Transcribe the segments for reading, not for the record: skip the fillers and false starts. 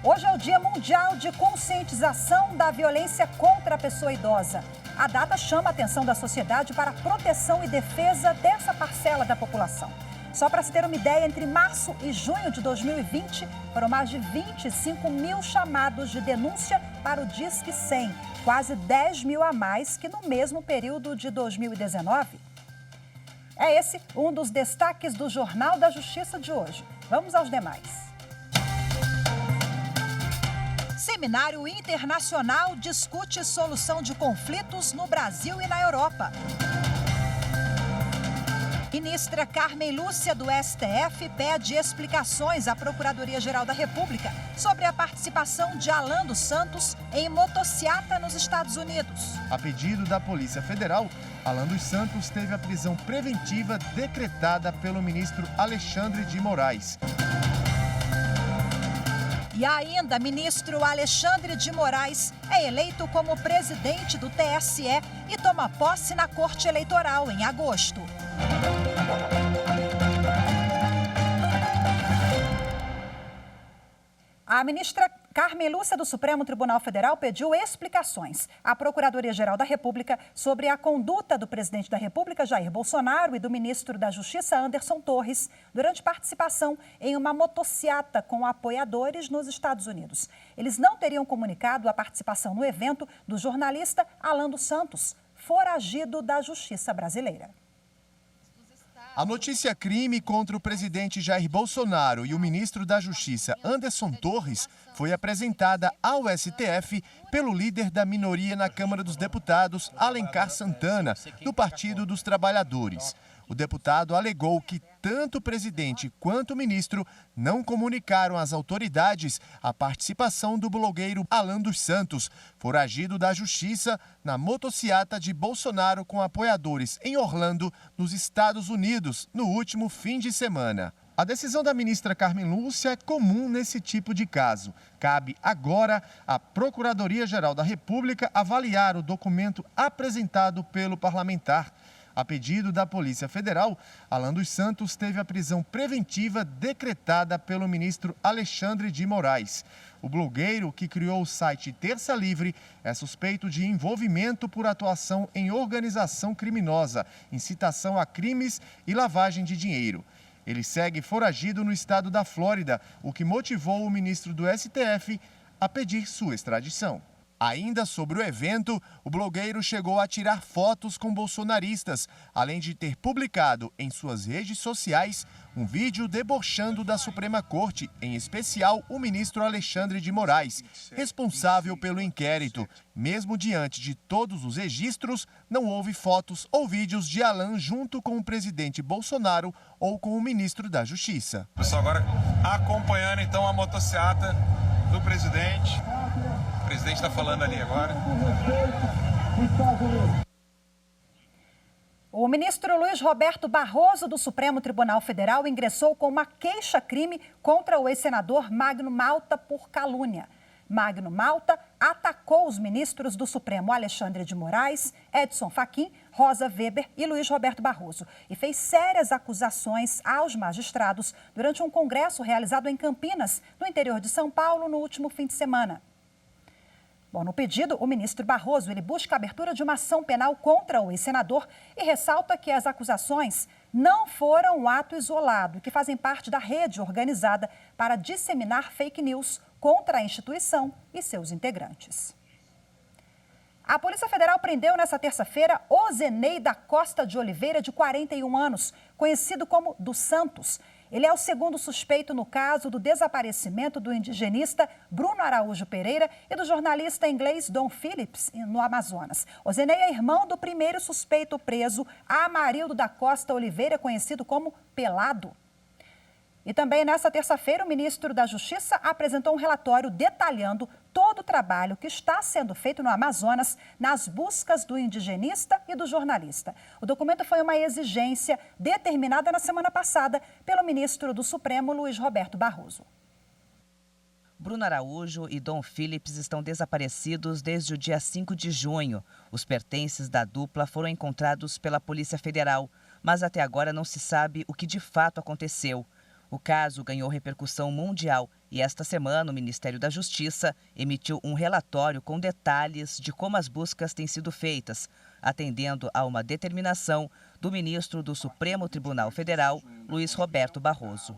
Hoje é o Dia Mundial de Conscientização da Violência contra a Pessoa Idosa. A data chama a atenção da sociedade para a proteção e defesa dessa parcela da população. Só para se ter uma ideia, entre março e junho de 2020, foram mais de 25 mil chamados de denúncia para o Disque 100, quase 10 mil a mais que no mesmo período de 2019. É esse um dos destaques do Jornal da Justiça de hoje. Vamos aos demais. Seminário internacional discute solução de conflitos no Brasil e na Europa. Ministra Carmen Lúcia, do STF, pede explicações à Procuradoria-Geral da República sobre a participação de Alan dos Santos em motociata nos Estados Unidos. A pedido da Polícia Federal, Alan dos Santos teve a prisão preventiva decretada pelo ministro Alexandre de Moraes. E ainda, ministro Alexandre de Moraes é eleito como presidente do TSE e toma posse na Corte Eleitoral em agosto. A ministra Carmen Lúcia, do Supremo Tribunal Federal, pediu explicações à Procuradoria-Geral da República sobre a conduta do presidente da República, Jair Bolsonaro, e do ministro da Justiça, Anderson Torres, durante participação em uma motociata com apoiadores nos Estados Unidos. Eles não teriam comunicado a participação no evento do jornalista Alan dos Santos, foragido da Justiça brasileira. A notícia crime contra o presidente Jair Bolsonaro e o ministro da Justiça, Anderson Torres, foi apresentada ao STF pelo líder da minoria na Câmara dos Deputados, Alencar Santana, do Partido dos Trabalhadores. O deputado alegou que tanto o presidente quanto o ministro não comunicaram às autoridades a participação do blogueiro Alan dos Santos, foragido da Justiça, na motociata de Bolsonaro com apoiadores em Orlando, nos Estados Unidos, no último fim de semana. A decisão da ministra Carmen Lúcia é comum nesse tipo de caso. Cabe agora à Procuradoria-Geral da República avaliar o documento apresentado pelo parlamentar. A pedido da Polícia Federal, Alan dos Santos teve a prisão preventiva decretada pelo ministro Alexandre de Moraes. O blogueiro, que criou o site Terça Livre, é suspeito de envolvimento por atuação em organização criminosa, incitação a crimes e lavagem de dinheiro. Ele segue foragido no estado da Flórida, o que motivou o ministro do STF a pedir sua extradição. Ainda sobre o evento, o blogueiro chegou a tirar fotos com bolsonaristas, além de ter publicado em suas redes sociais um vídeo debochando da Suprema Corte, em especial o ministro Alexandre de Moraes, responsável pelo inquérito. Mesmo diante de todos os registros, não houve fotos ou vídeos de Alan junto com o presidente Bolsonaro ou com o ministro da Justiça. Pessoal, agora acompanhando então a motociata do presidente. O presidente está falando ali agora. O ministro Luiz Roberto Barroso, do Supremo Tribunal Federal, ingressou com uma queixa-crime contra o ex-senador Magno Malta por calúnia. Magno Malta atacou os ministros do Supremo Alexandre de Moraes, Edson Fachin, Rosa Weber e Luiz Roberto Barroso e fez sérias acusações aos magistrados durante um congresso realizado em Campinas, no interior de São Paulo, no último fim de semana. Bom, no pedido, o ministro Barroso ele busca a abertura de uma ação penal contra o ex-senador e ressalta que as acusações não foram um ato isolado e que fazem parte da rede organizada para disseminar fake news contra a instituição e seus integrantes. A Polícia Federal prendeu nesta terça-feira Ozenei da Costa de Oliveira, de 41 anos, conhecido como dos Santos. Ele é o segundo suspeito no caso do desaparecimento do indigenista Bruno Araújo Pereira e do jornalista inglês Don Phillips, no Amazonas. Ozenei é irmão do primeiro suspeito preso, Amarildo da Costa Oliveira, conhecido como Pelado. E também nesta terça-feira, o ministro da Justiça apresentou um relatório detalhando todo o trabalho que está sendo feito no Amazonas nas buscas do indigenista e do jornalista. O documento foi uma exigência determinada na semana passada pelo ministro do Supremo, Luiz Roberto Barroso. Bruno Araújo e Don Phillips estão desaparecidos desde o dia 5 de junho. Os pertences da dupla foram encontrados pela Polícia Federal, mas até agora não se sabe o que de fato aconteceu. O caso ganhou repercussão mundial e esta semana o Ministério da Justiça emitiu um relatório com detalhes de como as buscas têm sido feitas, atendendo a uma determinação do ministro do Supremo Tribunal Federal, Luiz Roberto Barroso.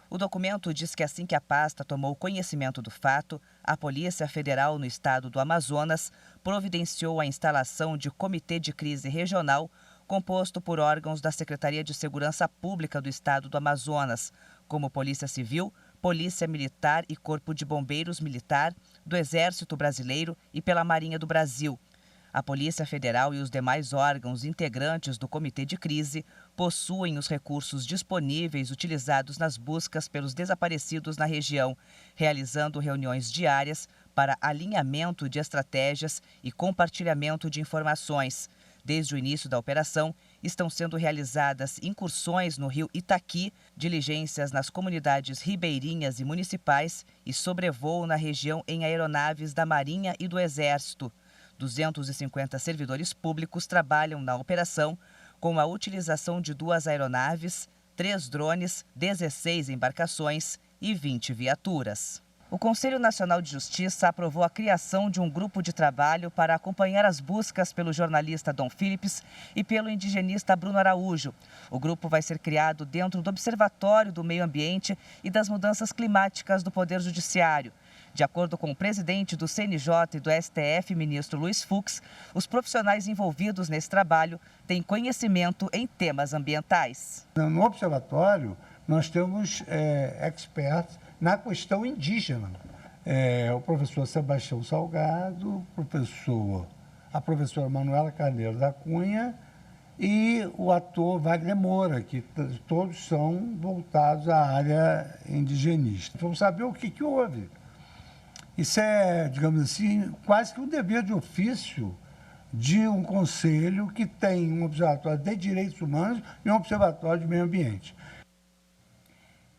O documento diz que assim que a pasta tomou conhecimento do fato, a Polícia Federal no estado do Amazonas providenciou a instalação de Comitê de Crise Regional, composto por órgãos da Secretaria de Segurança Pública do estado do Amazonas, como Polícia Civil, Polícia Militar e Corpo de Bombeiros Militar, do Exército Brasileiro e pela Marinha do Brasil. A Polícia Federal e os demais órgãos integrantes do Comitê de Crise possuem os recursos disponíveis utilizados nas buscas pelos desaparecidos na região, realizando reuniões diárias para alinhamento de estratégias e compartilhamento de informações. Desde o início da operação, estão sendo realizadas incursões no rio Itaqui, diligências nas comunidades ribeirinhas e municipais e sobrevoo na região em aeronaves da Marinha e do Exército. 250 servidores públicos trabalham na operação, com a utilização de 2 aeronaves, 3 drones, 16 embarcações e 20 viaturas. O Conselho Nacional de Justiça aprovou a criação de um grupo de trabalho para acompanhar as buscas pelo jornalista Dom Phillips e pelo indigenista Bruno Araújo. O grupo vai ser criado dentro do Observatório do Meio Ambiente e das Mudanças Climáticas do Poder Judiciário. De acordo com o presidente do CNJ e do STF, ministro Luiz Fux, os profissionais envolvidos nesse trabalho têm conhecimento em temas ambientais. No observatório, nós temos experts na questão indígena. O professor Sebastião Salgado, a professora Manuela Carneiro da Cunha e o ator Wagner Moura, que todos são voltados à área indigenista. Vamos saber o que houve. Isso é, digamos assim, quase que um dever de ofício de um conselho que tem um observatório de direitos humanos e um observatório de meio ambiente.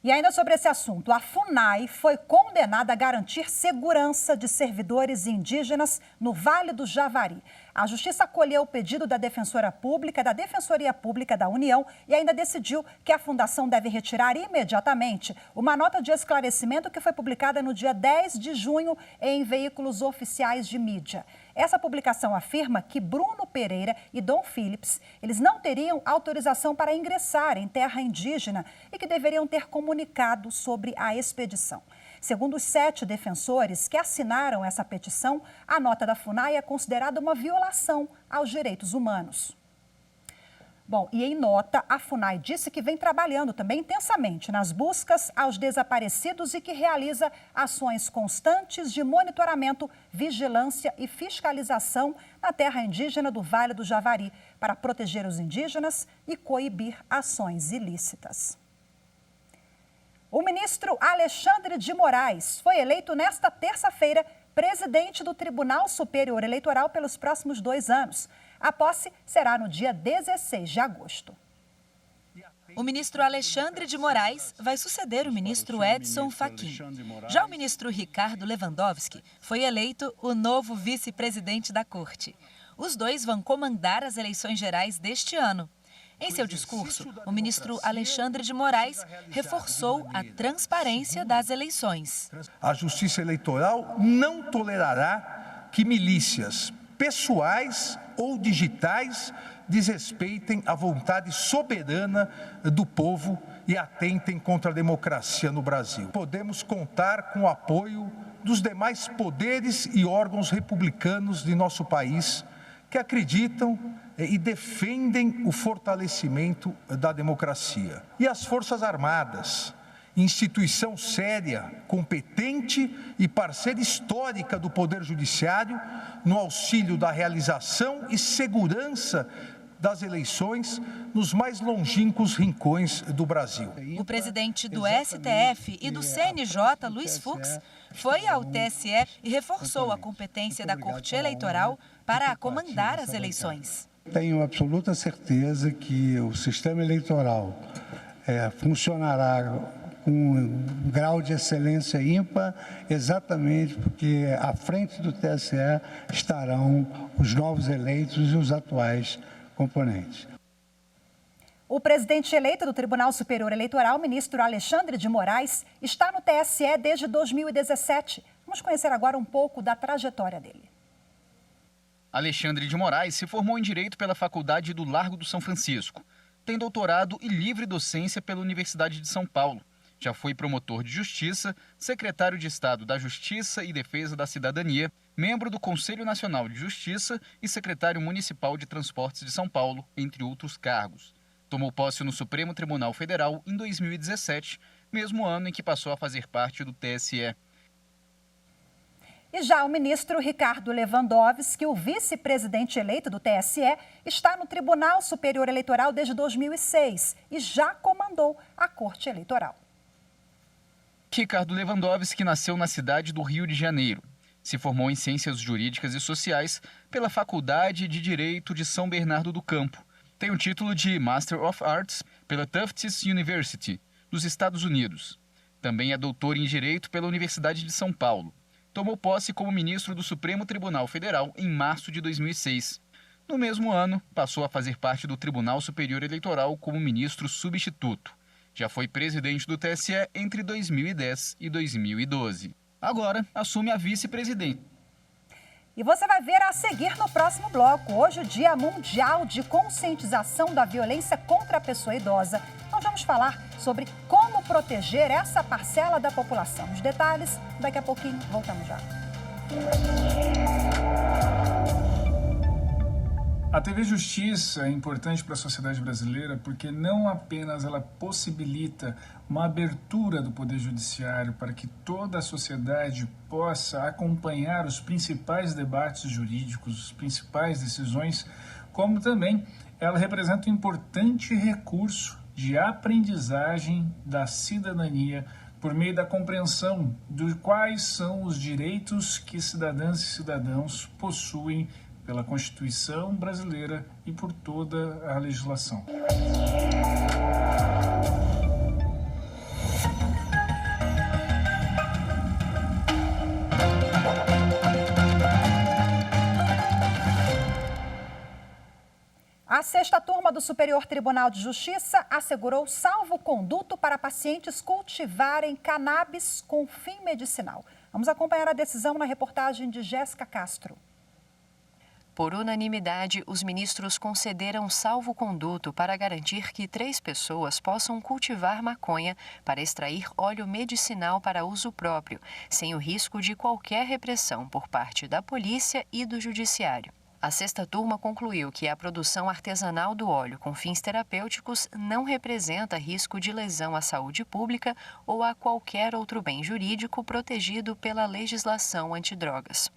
E ainda sobre esse assunto, a FUNAI foi condenada a garantir segurança de servidores indígenas no Vale do Javari. A Justiça acolheu o pedido da Defensoria Pública da União e ainda decidiu que a Fundação deve retirar imediatamente uma nota de esclarecimento que foi publicada no dia 10 de junho em veículos oficiais de mídia. Essa publicação afirma que Bruno Pereira e Dom Phillips, eles não teriam autorização para ingressar em terra indígena e que deveriam ter comunicado sobre a expedição. Segundo os 7 defensores que assinaram essa petição, a nota da FUNAI é considerada uma violação aos direitos humanos. Bom, e em nota, a FUNAI disse que vem trabalhando também intensamente nas buscas aos desaparecidos e que realiza ações constantes de monitoramento, vigilância e fiscalização na terra indígena do Vale do Javari para proteger os indígenas e coibir ações ilícitas. O ministro Alexandre de Moraes foi eleito nesta terça-feira presidente do Tribunal Superior Eleitoral pelos próximos 2 anos. A posse será no dia 16 de agosto. O ministro Alexandre de Moraes vai suceder o ministro Edson Fachin. Já o ministro Ricardo Lewandowski foi eleito o novo vice-presidente da Corte. Os dois vão comandar as eleições gerais deste ano. Em seu discurso, o ministro Alexandre de Moraes reforçou a transparência das eleições. A Justiça Eleitoral não tolerará que milícias pessoais ou digitais desrespeitem a vontade soberana do povo e atentem contra a democracia no Brasil. Podemos contar com o apoio dos demais poderes e órgãos republicanos de nosso país que acreditam e defendem o fortalecimento da democracia. E as Forças Armadas, instituição séria, competente e parceira histórica do Poder Judiciário, no auxílio da realização e segurança das eleições nos mais longínquos rincões do Brasil. O presidente do STF e do CNJ, Luiz Fux, foi ao TSE e reforçou a competência da Corte Eleitoral para comandar as eleições. Tenho absoluta certeza que o sistema eleitoral funcionará com um grau de excelência ímpar, exatamente porque à frente do TSE estarão os novos eleitos e os atuais componentes. O presidente eleito do Tribunal Superior Eleitoral, ministro Alexandre de Moraes, está no TSE desde 2017. Vamos conhecer agora um pouco da trajetória dele. Alexandre de Moraes se formou em Direito pela Faculdade do Largo do São Francisco. Tem doutorado e livre docência pela Universidade de São Paulo. Já foi promotor de Justiça, secretário de Estado da Justiça e Defesa da Cidadania, membro do Conselho Nacional de Justiça e secretário municipal de Transportes de São Paulo, entre outros cargos. Tomou posse no Supremo Tribunal Federal em 2017, mesmo ano em que passou a fazer parte do TSE. E já o ministro Ricardo Lewandowski, o vice-presidente eleito do TSE, está no Tribunal Superior Eleitoral desde 2006 e já comandou a Corte Eleitoral. Ricardo Lewandowski nasceu na cidade do Rio de Janeiro. Se formou em Ciências Jurídicas e Sociais pela Faculdade de Direito de São Bernardo do Campo. Tem o título de Master of Arts pela Tufts University, dos Estados Unidos. Também é doutor em Direito pela Universidade de São Paulo. Tomou posse como ministro do Supremo Tribunal Federal em março de 2006. No mesmo ano, passou a fazer parte do Tribunal Superior Eleitoral como ministro substituto. Já foi presidente do TSE entre 2010 e 2012. Agora, assume a vice-presidência. E você vai ver a seguir no próximo bloco. Hoje, o Dia Mundial de Conscientização da Violência contra a Pessoa Idosa. Nós vamos falar sobre como proteger essa parcela da população. Os detalhes, daqui a pouquinho, voltamos já. A TV Justiça é importante para a sociedade brasileira porque não apenas ela possibilita uma abertura do Poder Judiciário para que toda a sociedade possa acompanhar os principais debates jurídicos, as principais decisões, como também ela representa um importante recurso de aprendizagem da cidadania por meio da compreensão de quais são os direitos que cidadãs e cidadãos possuem pela Constituição brasileira e por toda a legislação. A sexta turma do Superior Tribunal de Justiça assegurou salvo-conduto para pacientes cultivarem cannabis com fim medicinal. Vamos acompanhar a decisão na reportagem de Jéssica Castro. Por unanimidade, os ministros concederam salvo-conduto para garantir que 3 pessoas possam cultivar maconha para extrair óleo medicinal para uso próprio, sem o risco de qualquer repressão por parte da polícia e do judiciário. A sexta turma concluiu que a produção artesanal do óleo com fins terapêuticos não representa risco de lesão à saúde pública ou a qualquer outro bem jurídico protegido pela legislação antidrogas.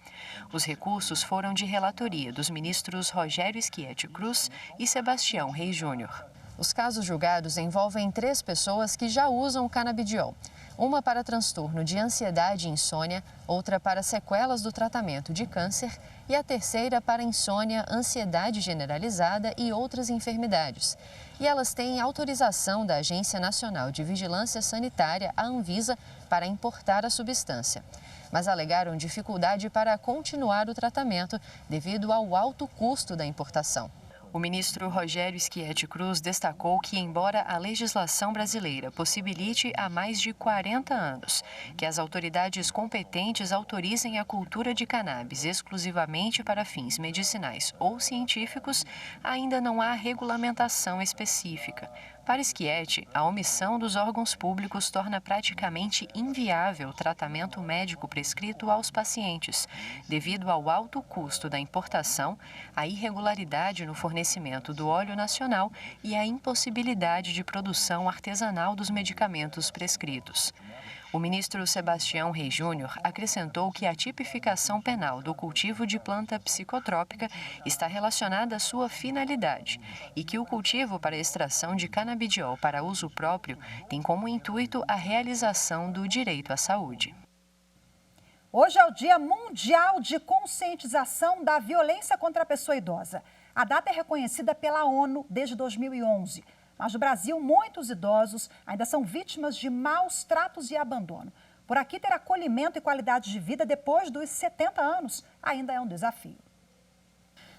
Os recursos foram de relatoria dos ministros Rogério Schietti Cruz e Sebastião Reis Júnior. Os casos julgados envolvem 3 pessoas que já usam o canabidiol. Uma para transtorno de ansiedade e insônia, outra para sequelas do tratamento de câncer e a terceira para insônia, ansiedade generalizada e outras enfermidades. E elas têm autorização da Agência Nacional de Vigilância Sanitária, a Anvisa, para importar a substância. Mas alegaram dificuldade para continuar o tratamento devido ao alto custo da importação. O ministro Rogério Schietti Cruz destacou que, embora a legislação brasileira possibilite há mais de 40 anos que as autoridades competentes autorizem a cultura de cannabis exclusivamente para fins medicinais ou científicos, ainda não há regulamentação específica. Para Schietti, a omissão dos órgãos públicos torna praticamente inviável o tratamento médico prescrito aos pacientes, devido ao alto custo da importação, a irregularidade no fornecimento do óleo nacional e a impossibilidade de produção artesanal dos medicamentos prescritos. O ministro Sebastião Reis Júnior acrescentou que a tipificação penal do cultivo de planta psicotrópica está relacionada à sua finalidade e que o cultivo para extração de canabidiol para uso próprio tem como intuito a realização do direito à saúde. Hoje é o Dia Mundial de Conscientização da Violência contra a Pessoa Idosa. A data é reconhecida pela ONU desde 2011. Mas no Brasil, muitos idosos ainda são vítimas de maus tratos e abandono. Por aqui, ter acolhimento e qualidade de vida depois dos 70 anos ainda é um desafio.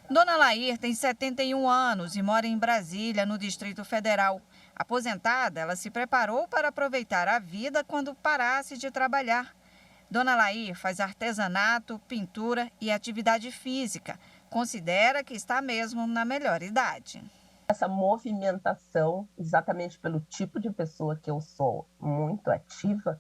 Dona Lair tem 71 anos e mora em Brasília, no Distrito Federal. Aposentada, ela se preparou para aproveitar a vida quando parasse de trabalhar. Dona Lair faz artesanato, pintura e atividade física. Considera que está mesmo na melhor idade. Essa movimentação, exatamente pelo tipo de pessoa que eu sou, muito ativa,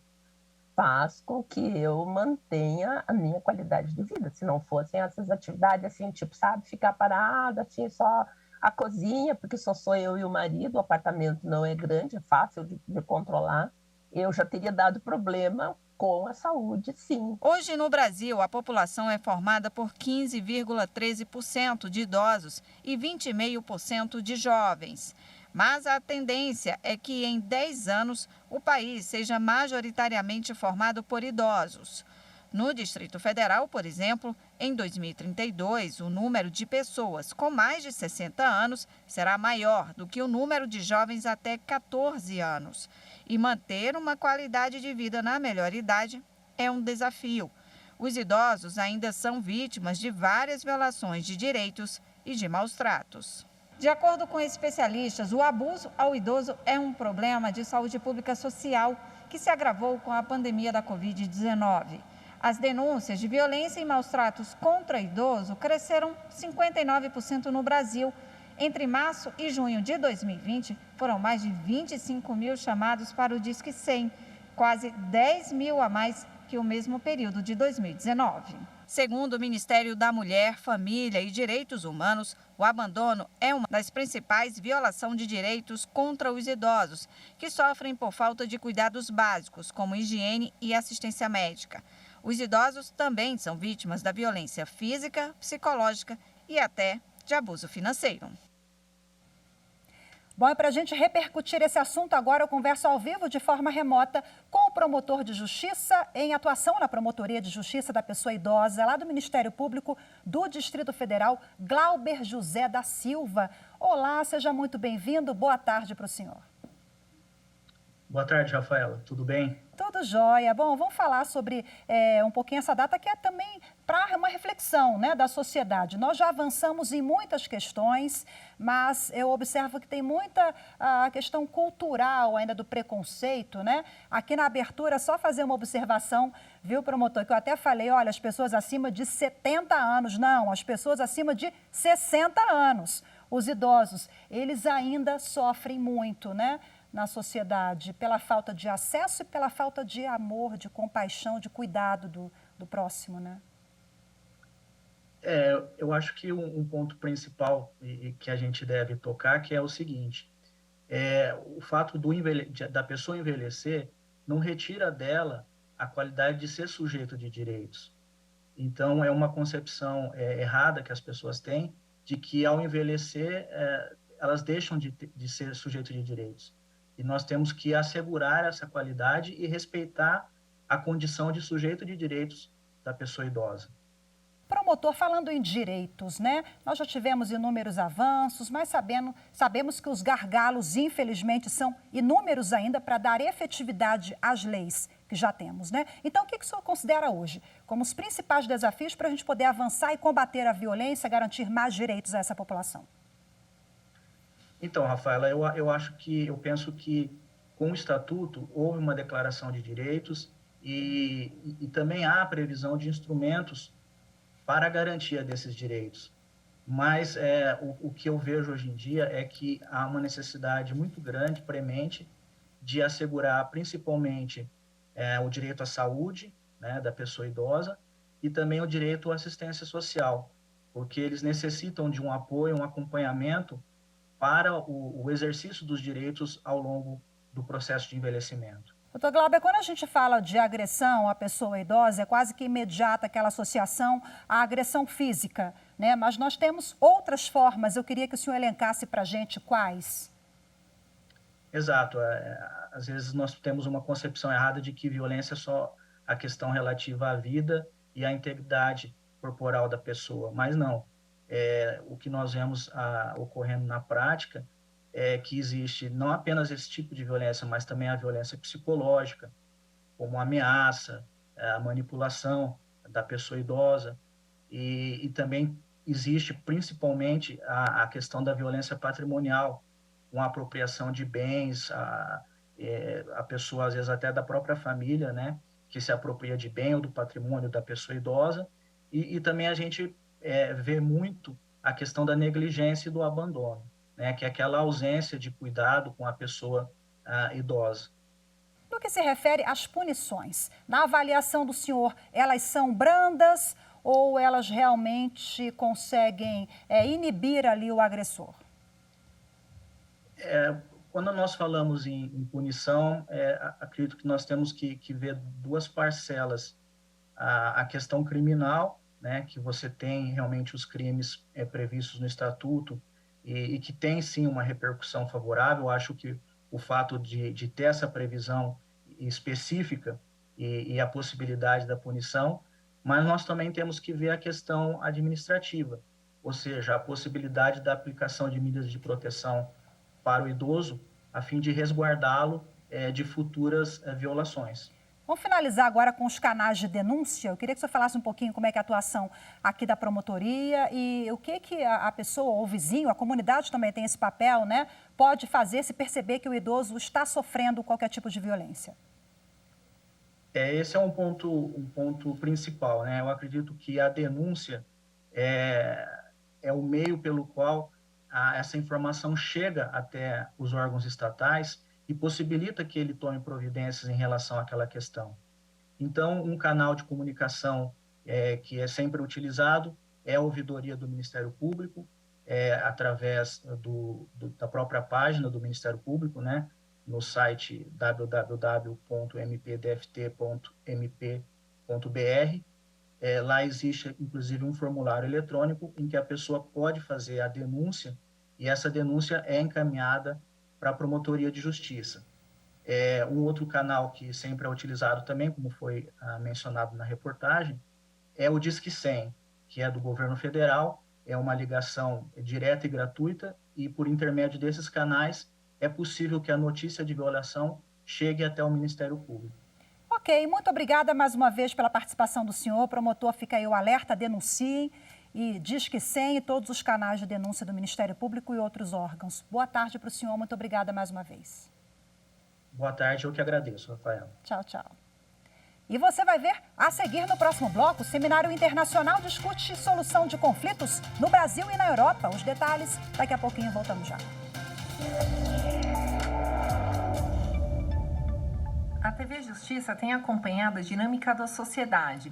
faz com que eu mantenha a minha qualidade de vida. Se não fossem essas atividades, assim, tipo, sabe, ficar parada, assim, só a cozinha, porque só sou eu e o marido, o apartamento não é grande, é fácil de controlar, eu já teria dado problema com a saúde, sim. Hoje, no Brasil, a população é formada por 15,13% de idosos e 20,5% de jovens. Mas a tendência é que em 10 anos o país seja majoritariamente formado por idosos. No Distrito Federal, por exemplo, em 2032, o número de pessoas com mais de 60 anos será maior do que o número de jovens até 14 anos. E manter uma qualidade de vida na melhor idade é um desafio. Os idosos ainda são vítimas de várias violações de direitos e de maus tratos. De acordo com especialistas, o abuso ao idoso é um problema de saúde pública social que se agravou com a pandemia da Covid-19. As denúncias de violência e maus tratos contra idoso cresceram 59% no Brasil. Entre março e junho de 2020, foram mais de 25 mil chamados para o Disque 100, quase 10 mil a mais que o mesmo período de 2019. Segundo o Ministério da Mulher, Família e Direitos Humanos, o abandono é uma das principais violações de direitos contra os idosos, que sofrem por falta de cuidados básicos, como higiene e assistência médica. Os idosos também são vítimas da violência física, psicológica e até de abuso financeiro. Bom, e para a gente repercutir esse assunto, agora eu converso ao vivo de forma remota com o promotor de justiça em atuação na Promotoria de Justiça da Pessoa Idosa, lá do Ministério Público do Distrito Federal, Glauber José da Silva. Olá, seja muito bem-vindo. Boa tarde para o senhor. Boa tarde, Rafaela. Tudo bem? Tudo jóia. Bom, vamos falar sobre um pouquinho essa data que é também para uma reflexão, né, da sociedade. Nós já avançamos em muitas questões, mas eu observo que tem muita questão cultural ainda do preconceito, né? Aqui na abertura, só fazer uma observação, viu, promotor, que eu até falei, olha, as pessoas acima de 70 anos, não, as pessoas acima de 60 anos, os idosos, eles ainda sofrem muito, né, na sociedade, pela falta de acesso e pela falta de amor, de compaixão, de cuidado do próximo, né? Eu acho que um ponto principal que a gente deve tocar que é o seguinte, o fato da pessoa envelhecer não retira dela a qualidade de ser sujeito de direitos. Então, é uma concepção errada que as pessoas têm de que, ao envelhecer, elas deixam de ser sujeito de direitos. E nós temos que assegurar essa qualidade e respeitar a condição de sujeito de direitos da pessoa idosa. Promotor, falando em direitos, né? Nós já tivemos inúmeros avanços, mas sabemos que os gargalos, infelizmente, são inúmeros ainda para dar efetividade às leis que já temos, né? Então, o que o senhor considera hoje como os principais desafios para a gente poder avançar e combater a violência, garantir mais direitos a essa população? Então, Rafaela, eu penso que com o Estatuto houve uma declaração de direitos e também há a previsão de instrumentos para a garantia desses direitos. Mas o que eu vejo hoje em dia é que há uma necessidade muito grande, premente, de assegurar principalmente o direito à saúde, né, da pessoa idosa e também o direito à assistência social, porque eles necessitam de um apoio, um acompanhamento para o exercício dos direitos ao longo do processo de envelhecimento. Doutor Glauber, quando a gente fala de agressão à pessoa idosa, é quase que imediata aquela associação à agressão física, né? Mas nós temos outras formas, eu queria que o senhor elencasse para a gente quais. Exato, às vezes nós temos uma concepção errada de que violência é só a questão relativa à vida e à integridade corporal da pessoa, mas não. O que nós vemos ocorrendo na prática é que existe não apenas esse tipo de violência, mas também a violência psicológica, como a ameaça, a manipulação da pessoa idosa e também existe principalmente a questão da violência patrimonial, com a apropriação de bens, a pessoa, às vezes, até da própria família, né, que se apropria de bem ou do patrimônio da pessoa idosa, e também a gente vê muito a questão da negligência e do abandono, né, que é aquela ausência de cuidado com a pessoa idosa. No que se refere às punições, na avaliação do senhor, elas são brandas ou elas realmente conseguem inibir ali o agressor? Quando nós falamos em punição, acredito que nós temos que ver duas parcelas. A questão criminal, né, que você tem realmente os crimes previstos no Estatuto e que tem, sim, uma repercussão favorável. Eu acho que o fato de ter essa previsão específica e a possibilidade da punição, mas nós também temos que ver a questão administrativa, ou seja, a possibilidade da aplicação de medidas de proteção para o idoso, a fim de resguardá-lo de futuras violações. Vamos finalizar agora com os canais de denúncia. Eu queria que você falasse um pouquinho como é que é a atuação aqui da promotoria e o que a pessoa, ou o vizinho, a comunidade também tem esse papel, né? Pode fazer se perceber que o idoso está sofrendo qualquer tipo de violência. Esse é um ponto principal, né? Eu acredito que a denúncia é o meio pelo qual essa informação chega até os órgãos estatais e possibilita que ele tome providências em relação àquela questão. Então, um canal de comunicação que é sempre utilizado é a ouvidoria do Ministério Público, através da própria página do Ministério Público, né, no site www.mpdft.mp.br. Lá existe, inclusive, um formulário eletrônico em que a pessoa pode fazer a denúncia e essa denúncia é encaminhada para a Promotoria de Justiça. Um outro canal que sempre é utilizado também, como foi mencionado na reportagem, é o Disque 100, que é do governo federal, é uma ligação direta e gratuita, e por intermédio desses canais é possível que a notícia de violação chegue até o Ministério Público. Ok, muito obrigada mais uma vez pela participação do senhor. Promotor, fica aí o alerta, denunciem. E Disque 100 e todos os canais de denúncia do Ministério Público e outros órgãos. Boa tarde para o senhor, muito obrigada mais uma vez. Boa tarde, eu que agradeço, Rafael. Tchau, tchau. E você vai ver, a seguir no próximo bloco, o Seminário Internacional discute solução de conflitos no Brasil e na Europa. Os detalhes, daqui a pouquinho voltamos já. A TV Justiça tem acompanhado a dinâmica da sociedade,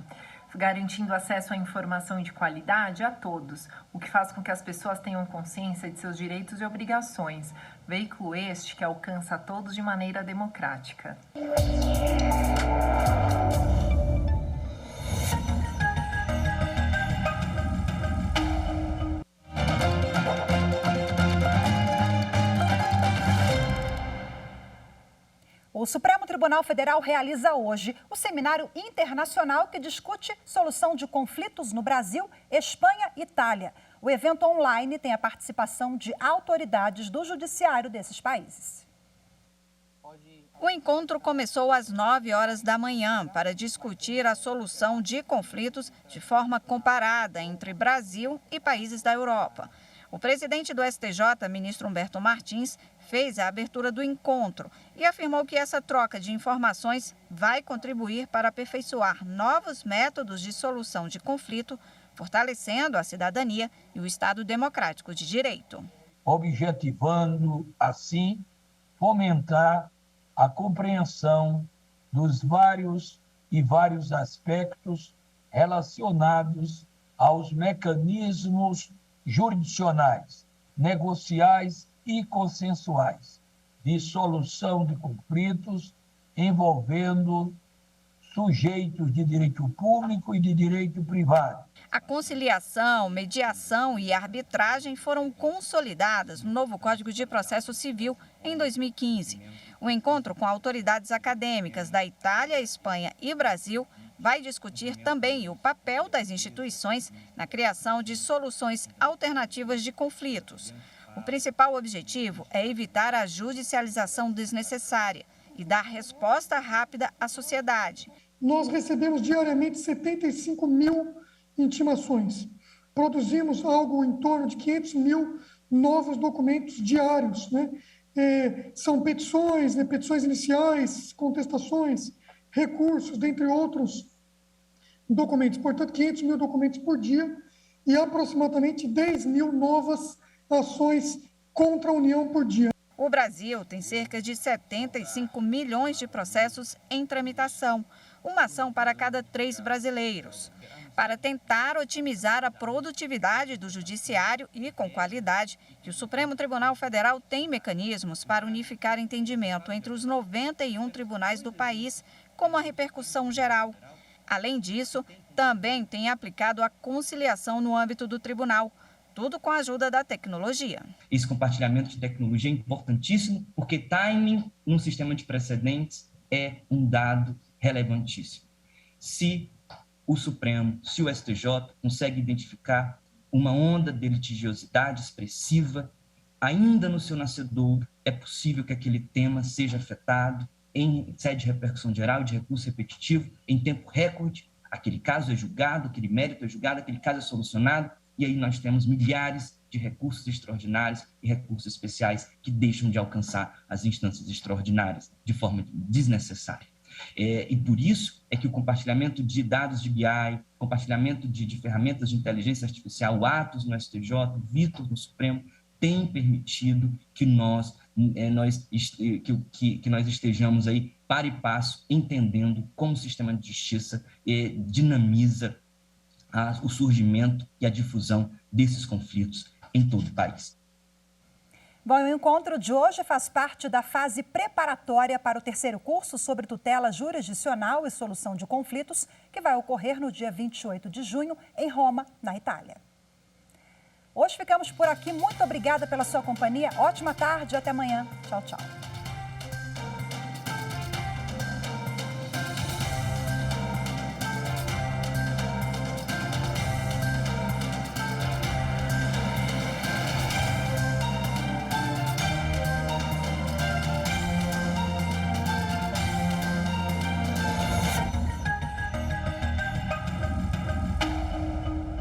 garantindo acesso à informação de qualidade a todos, o que faz com que as pessoas tenham consciência de seus direitos e obrigações. Veículo este que alcança a todos de maneira democrática. O Supremo Tribunal Federal realiza hoje o Seminário Internacional que discute solução de conflitos no Brasil, Espanha e Itália. O evento online tem a participação de autoridades do judiciário desses países. O encontro começou às 9 horas da manhã para discutir a solução de conflitos de forma comparada entre Brasil e países da Europa. O presidente do STJ, ministro Humberto Martins, fez a abertura do encontro e afirmou que essa troca de informações vai contribuir para aperfeiçoar novos métodos de solução de conflito, fortalecendo a cidadania e o Estado democrático de direito. Objetivando, assim, fomentar a compreensão dos vários aspectos relacionados aos mecanismos jurisdicionais, negociais e consensuais de solução de conflitos envolvendo sujeitos de direito público e de direito privado. A conciliação, mediação e arbitragem foram consolidadas no novo Código de Processo Civil em 2015. O encontro com autoridades acadêmicas da Itália, Espanha e Brasil vai discutir também o papel das instituições na criação de soluções alternativas de conflitos. O principal objetivo é evitar a judicialização desnecessária e dar resposta rápida à sociedade. Nós recebemos diariamente 75 mil intimações. produzimos algo em torno de 500 mil novos documentos diários, né? São petições, né? Petições iniciais, contestações, recursos, dentre outros documentos. Portanto, 500 mil documentos por dia e aproximadamente 10 mil novas ações contra a União por dia. O Brasil tem cerca de 75 milhões de processos em tramitação, uma ação para cada 3 brasileiros. Para tentar otimizar a produtividade do judiciário e com qualidade, que o Supremo Tribunal Federal tem mecanismos para unificar entendimento entre os 91 tribunais do país, como a repercussão geral. Além disso, também tem aplicado a conciliação no âmbito do tribunal, tudo com a ajuda da tecnologia. Esse compartilhamento de tecnologia é importantíssimo, porque timing num sistema de precedentes é um dado relevantíssimo. Se o Supremo, se o STJ consegue identificar uma onda de litigiosidade expressiva, ainda no seu nascedouro, é possível que aquele tema seja afetado em sede de repercussão geral e de recurso repetitivo, em tempo recorde, aquele caso é julgado, aquele mérito é julgado, aquele caso é solucionado, e aí nós temos milhares de recursos extraordinários e recursos especiais que deixam de alcançar as instâncias extraordinárias de forma desnecessária. E por isso é que o compartilhamento de dados de BI, compartilhamento de ferramentas de inteligência artificial, o Atos no STJ, o Vitor no Supremo, tem permitido que nós estejamos aí para e passo, entendendo como o sistema de justiça dinamiza o surgimento e a difusão desses conflitos em todo o país. Bom, o encontro de hoje faz parte da fase preparatória para o 3º curso sobre tutela jurisdicional e solução de conflitos, que vai ocorrer no dia 28 de junho, em Roma, na Itália. Hoje ficamos por aqui. Muito obrigada pela sua companhia. Ótima tarde e até amanhã. Tchau, tchau.